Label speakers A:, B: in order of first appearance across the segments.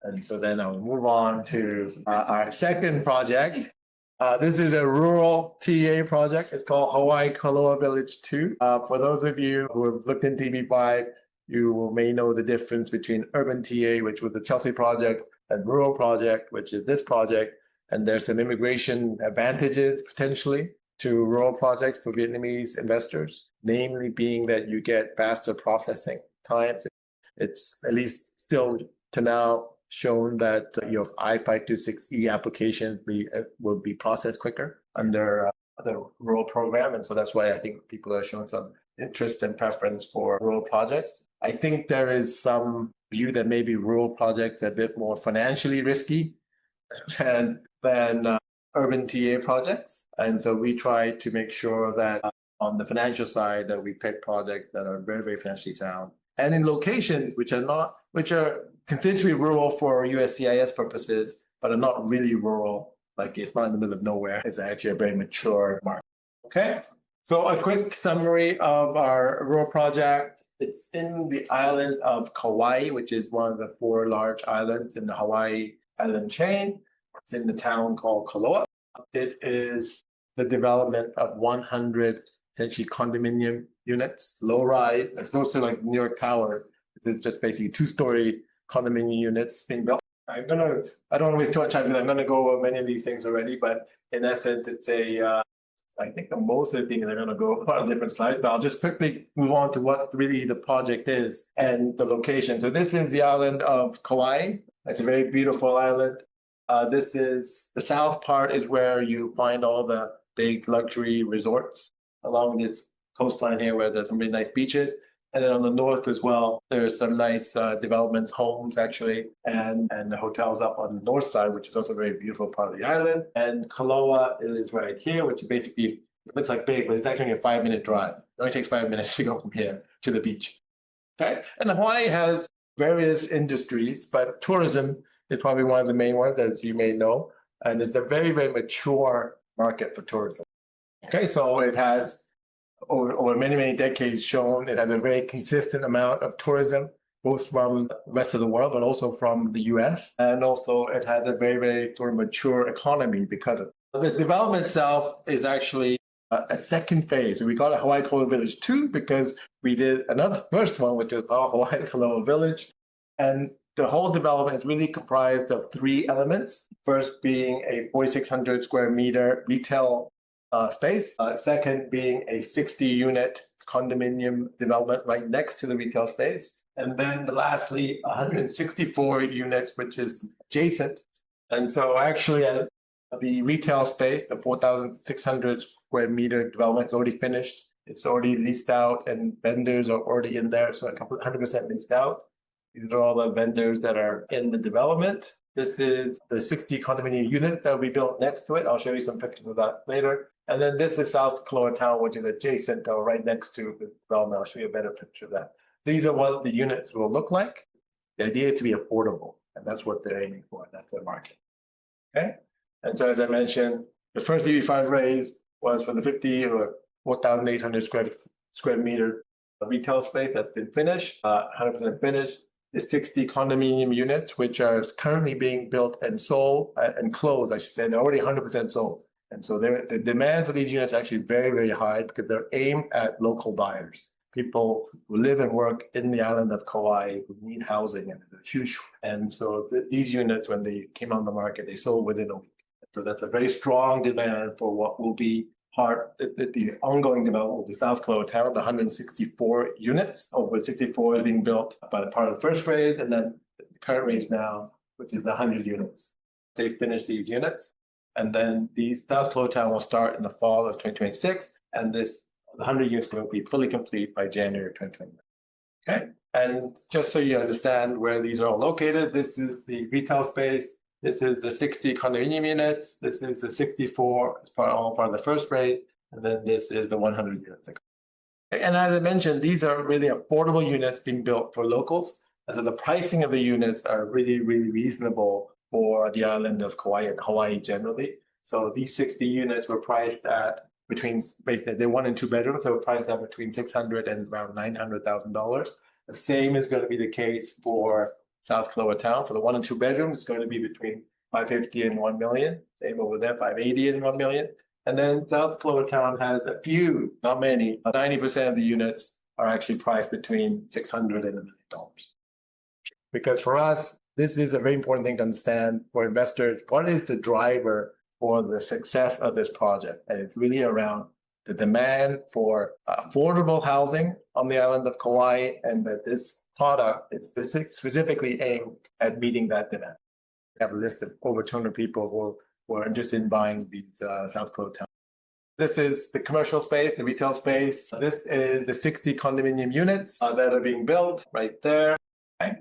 A: And so then I'll move on to our second project. This is a rural TA project. It's called Hawaii Koloa Village 2. For those of you who have looked into EB-5, you may know the difference between urban TA, which was the Chelsea project, and rural project, which is this project. And there's some immigration advantages potentially to rural projects for Vietnamese investors, namely being that you get faster processing times. It's at least still to now shown that your I-526E applications will be processed quicker under the rural program. And so that's why I think people are showing some interest and preference for rural projects. I think there is some view that maybe rural projects are a bit more financially risky than urban TA projects. And so we try to make sure that on the financial side that we pick projects that are very, very financially sound. And in locations which are considered to be rural for USCIS purposes, but are not really rural, like it's not in the middle of nowhere. It's actually a very mature market. Okay, so a quick summary of our rural project. It's in the island of Kauai, which is one of the 4 large islands in the Hawaii island chain. It's in the town called Koloa. It is the development of 100 essentially condominium units, low rise, as opposed to like New York Tower. It's just basically 2-story condominium units being built. I don't want to waste too much time because I'm going to go over many of these things already, but in essence, it's I think most of the things are going to go on different slides, but I'll just quickly move on to what really the project is and the location. So this is the island of Kauai. It's a very beautiful island. This is the south part is where you find all the big luxury resorts along this coastline here where there's some really nice beaches. And then on the north as well, there's some nice developments, homes actually, and the hotels up on the north side, which is also a very beautiful part of the island. And Koloa is right here, which is basically, it looks like big, but it's actually a 5-minute drive. It only takes 5 minutes to go from here to the beach. Okay, and Hawaii has various industries, but tourism is probably one of the main ones, as you may know. And it's a very, very mature market for tourism. Okay, so it has over many, many decades shown it has a very consistent amount of tourism, both from the rest of the world, but also from the US. And also it has a very, very sort of mature economy because of it. The development itself is actually a second phase. We got a Hawaii Koloa Village 2 because we did another first one, which is our Hawaii Koloa Village. And the whole development is really comprised of 3 elements. First being a 4,600 square meter retail space. Second being a 60-unit condominium development right next to the retail space. And then lastly, 164 units, which is adjacent. And so actually the retail space, the 4,600 square meter development is already finished. It's already leased out and vendors are already in there. So 100% leased out. These are all the vendors that are in the development. This is the 60 condominium units that we built next to it. I'll show you some pictures of that later. And then this is South Koloa Town, which is adjacent or right next to the development. I'll show you a better picture of that. These are what the units will look like. The idea is to be affordable, and that's what they're aiming for. That's their market. Okay. And so, as I mentioned, the first EB-5 raise was for the 50 or 4,800 square meter retail space that's been finished, 100% finished. The 60 condominium units, which are currently being built and sold and closed, I should say, they're already 100% sold. And so the demand for these units is actually very, very high because they're aimed at local buyers, people who live and work in the island of Kauai who need housing, and it's huge. And so these units, when they came on the market, they sold within a week. So that's a very strong demand for what will be part the ongoing development of the South Koloa Town, the 164 units. Over 64 is being built by the part of the first phase, and then the current phase now, which is the 100 units. They finished these units. And then the South Koloa Town will start in the fall of 2026, and the 100 units will be fully complete by January 2029. Okay, and just so you understand where these are all located, this is the retail space, this is the 60 condominium units, this is the 64 as all part of the first phase, and then this is the 100 units. And as I mentioned, these are really affordable units being built for locals, and so the pricing of the units are really, really reasonable for the island of Kauai and Hawaii generally. So these 60 units were priced at between, basically they're 1 and 2 bedrooms, so priced at between $600,000 and around $900,000. The same is going to be the case for South Koloa town. For the 1 and 2 bedrooms, it's going to be between 550 and 1 million. Same over there, 580 and 1 million. And then South Koloa town has a few, not many, 90% of the units are actually priced between $600 and $1 million. Because for us, this is a very important thing to understand for investors. What is the driver for the success of this project? And it's really around the demand for affordable housing on the island of Kauai, and that this product is specifically aimed at meeting that demand. We have a list of over 200 people who are interested in buying these South Koloa towns. This is the commercial space, the retail space. This is the 60 condominium units that are being built right there.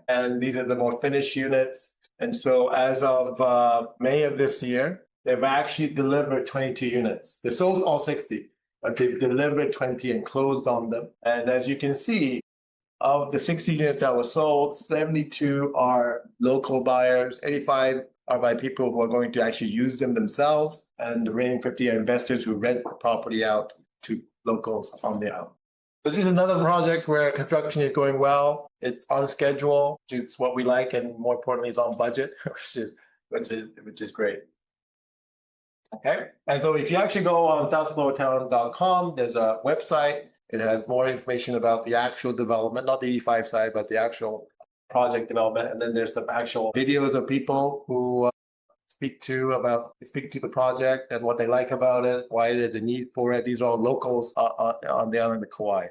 A: And these are the more finished units. And so as of May of this year, they've actually delivered 22 units. They've sold all 60, but they've delivered 20 and closed on them. And as you can see, of the 60 units that were sold, 72 are local buyers, 85 are by people who are going to actually use them themselves, and the remaining 50 are investors who rent the property out to locals on the island. This is another project where construction is going well. It's on schedule, which is what we like, and more importantly, it's on budget, which is great. Okay, and so if you actually go on southkoloatown.com, there's a website. It has more information about the actual development, not the EB-5 side, but the actual project development. And then there's some actual videos of people who speak to the project and what they like about it, why there's a need for it. These are all locals on the island of Kauai.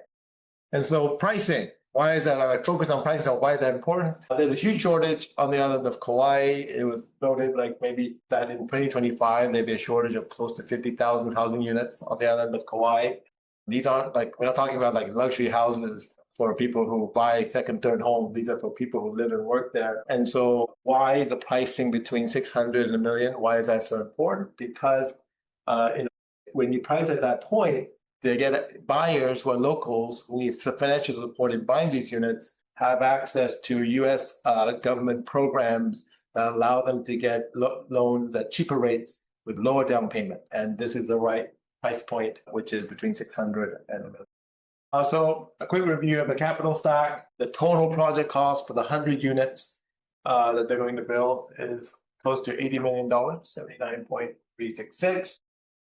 A: And so pricing, why is that? I focus on pricing, why is that important? There's a huge shortage on the island of Kauai. It was noted like maybe that in 2025, there'd be a shortage of close to 50,000 housing units on the island of Kauai. These aren't like, we're not talking about like luxury houses for people who buy second, third home. These are for people who live and work there. And so why the pricing between 600 and $1 million? Why is that so important? Because when you price at that point, they get buyers who are locals who need financial support in buying these units, have access to US government programs that allow them to get loans at cheaper rates with lower down payment. And this is the right price point, which is between 600 and $1 million. So a quick review of the capital stack. The total project cost for the 100 units that they're going to build is close to $80 million, 79.366,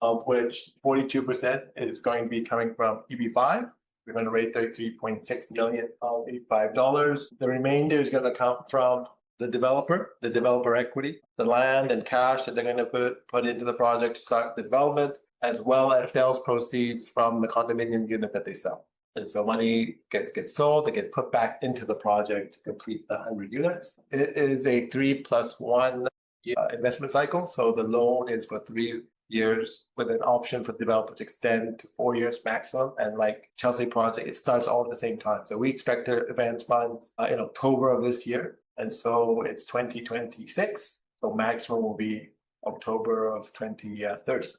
A: of which 42% is going to be coming from EB-5. We're going to raise $33.6 million of $85. The remainder is going to come from the developer equity, the land and cash that they're going to put into the project to start the development, as well as sales proceeds from the condominium unit that they sell. And so money gets sold, it gets put back into the project to complete the 100 units. It is a 3+1 investment cycle. So the loan is for 3 years with an option for the developer to extend to 4 years maximum. And like Chelsea project, it starts all at the same time. So we expect to advance funds in October of this year. And so it's 2026. So maximum will be October of 2030.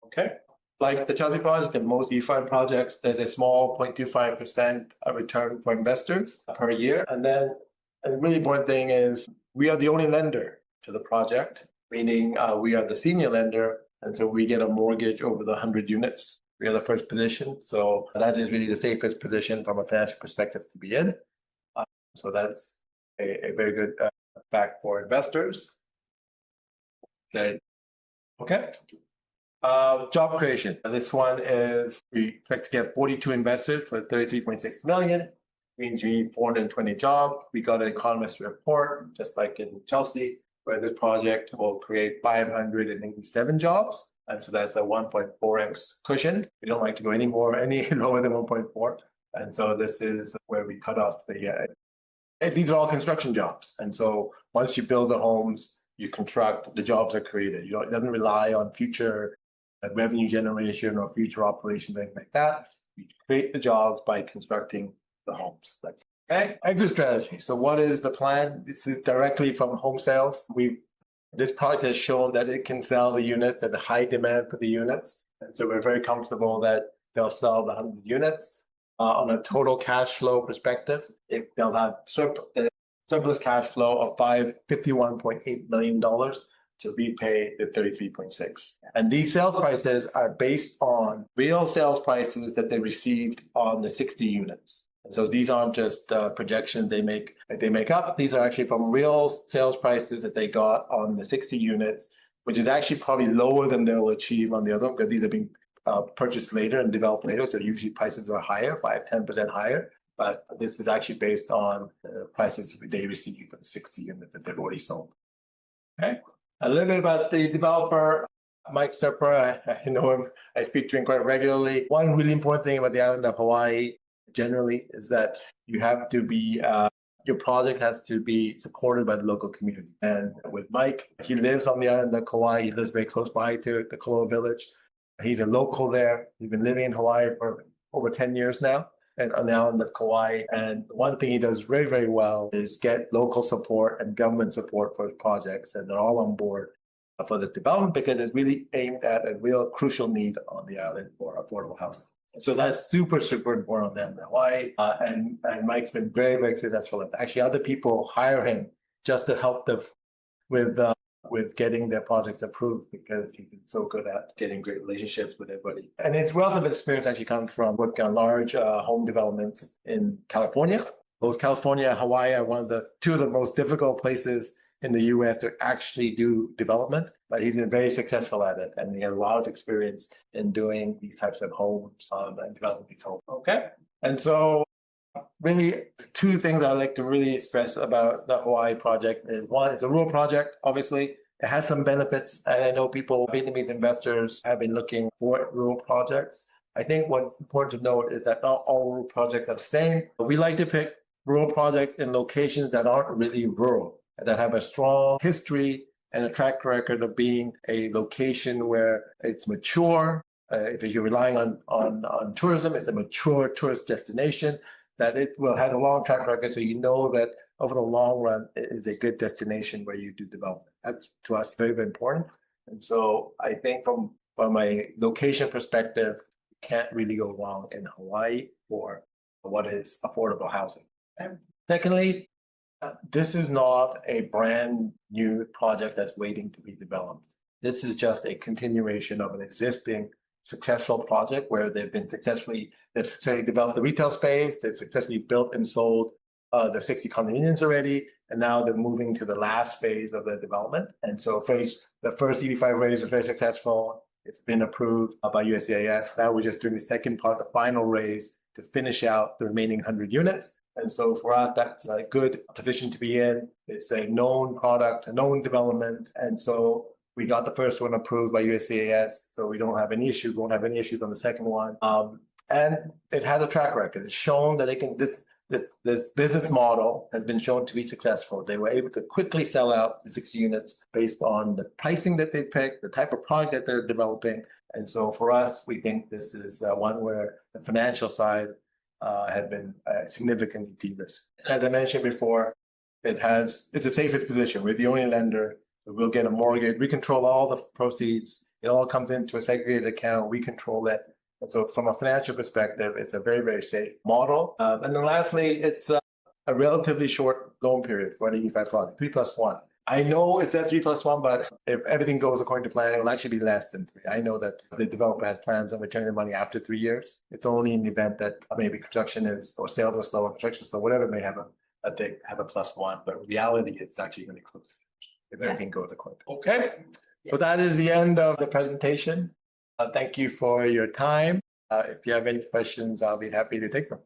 A: Okay. Like the Chelsea project and most EB-5 projects, there's a small 0.25% return for investors per year. And then a really important thing is we are the only lender to the project, meaning we are the senior lender. And so we get a mortgage over the 100 units. We are the first position. So that is really the safest position from a financial perspective to be in. So that's a very good fact for investors. Okay. Job creation. This one is we expect to get 42 investors for 33.6 million. Means we need 420 jobs. We got an economist report, just like in Chelsea, where this project will create 587 jobs. And so that's a 1.4x cushion. We don't like to go any lower than 1.4. And so this is where we cut off the, these are all construction jobs. And so once you build the homes, you construct, the jobs are created. It doesn't rely on future revenue generation or future operations, anything like that. You create the jobs by constructing the homes. That's okay. Exit strategy. So what is the plan? This is directly from home sales. This project has shown that it can sell the units at a high demand for the units. And so we're very comfortable that they'll sell the 100 units. On a total cash flow perspective, they'll have surplus cash flow of $51.8 million to repay the 33.6. And these sales prices are based on real sales prices that they received on the 60 units. So these aren't just projections they make up. These are actually from real sales prices that they got on the 60 units, which is actually probably lower than they'll achieve on the other one because these are being purchased later and developed later. So usually prices are higher, 5-10% higher. But this is actually based on the prices they received for the 60 units that they've already sold. Okay. A little bit about the developer, Mike Serper. I know him. I speak to him quite regularly. One really important thing about the island of Hawaii generally is that you have to be your project has to be supported by the local community. And with Mike, he lives on the island of Kauai. He lives very close by to the Koloa village. He's a local there. He's been living in Hawaii for over 10 years now, and on the island of Kauai. And one thing he does very, very well is get local support and government support for his projects. And they're all on board for the development because it's really aimed at a real crucial need on the island for affordable housing. So that's super, super important on them in Hawaii. And Mike's been very, very successful. Actually, other people hire him just to help them with getting their projects approved because he's been so good at getting great relationships with everybody. And his wealth of experience actually comes from working on large home developments in California. Both California and Hawaii are two of the most difficult places in the US to actually do development, but he's been very successful at it. And he has a lot of experience in doing these types of homes and developing these homes. Okay. And so really two things I like to really stress about the Hawaii project is one, it's a rural project, obviously. It has some benefits. And I know Vietnamese investors have been looking for rural projects. I think what's important to note is that not all rural projects are the same. We like to pick rural projects in locations that aren't really rural, that have a strong history and a track record of being a location where it's mature. If you're relying on tourism, it's a mature tourist destination, that it will have a long track record. So you know that over the long run, it is a good destination where you do development. That's to us very, very important. And so I think from a location perspective, you can't really go wrong in Hawaii for what is affordable housing. And secondly, this is not a brand new project that's waiting to be developed. This is just a continuation of an existing successful project where they've developed the retail space, they've successfully built and sold the 60 condominiums already, and now they're moving to the last phase of the development. And so the first EB-5 raise was very successful. It's been approved by USCIS. Now we're just doing the second part, the final raise, to finish out the remaining 100 units. And so for us, that's a good position to be in. It's a known product, a known development. And so we got the first one approved by USCIS, so we don't have any issues, won't have any issues on the second one. And it has a track record. It's shown that this business model has been shown to be successful. They were able to quickly sell out the 60 units based on the pricing that they picked, the type of product that they're developing. And so for us, we think this is one where the financial side has been significantly de-risked. As I mentioned before, it's the safest position. We're the only lender. So we'll get a mortgage. We control all the proceeds. It all comes into a segregated account. We control it. And so from a financial perspective, it's a very, very safe model. And then lastly, it's a relatively short loan period for an EB-5 project, 3+1. I know it says 3+1, but if everything goes according to plan, it will actually be less than 3. I know that the developer has plans on returning the money after 3 years. It's only in the event that maybe construction or sales are slow, or construction is slow, whatever may have a +1. But reality, it's actually going to be closer if everything goes according. Okay, so that is the end of the presentation. Thank you for your time. If you have any questions, I'll be happy to take them.